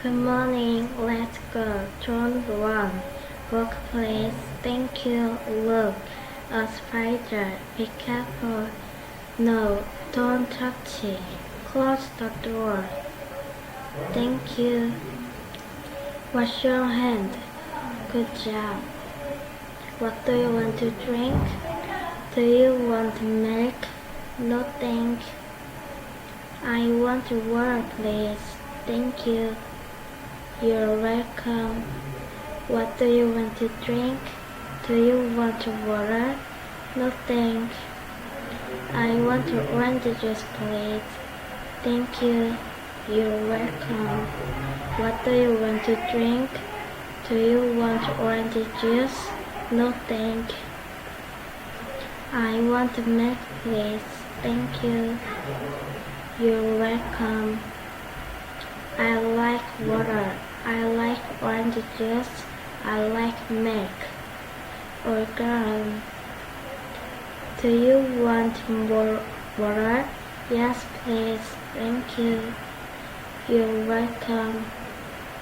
Good morning, let's go. Turn 1. Workplace, thank you. Look, a spider. Be careful. No, don't touch it. Close the door. Thank you. Wash your hand. Good job. What do you want to drink? Do you want milk? No, thank. I want water, please. Thank you. You're welcome. What do you want to drink? Do you want water? No, thank. I want orange juice, please. Thank you. You're welcome. What do you want to drink? Do you want orange juice? No, thank. I want milk, please. Thank you. You're welcome. I like water. I like orange juice. I like milk. Or girl. Do you want more water? Yes, please. Thank you. You're welcome.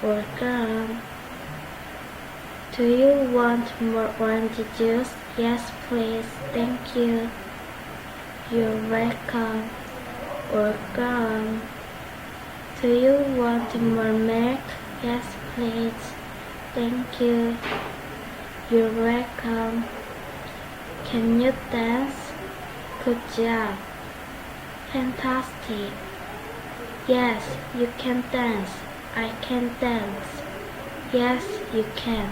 Or girl. Do you want more orange juice? Yes, please. Thank you. You're welcome. Or girl. Do you want more milk? Yes, please. Thank you. You're welcome. Can you dance? Good job. Fantastic. Yes, you can dance. I can dance. Yes, you can.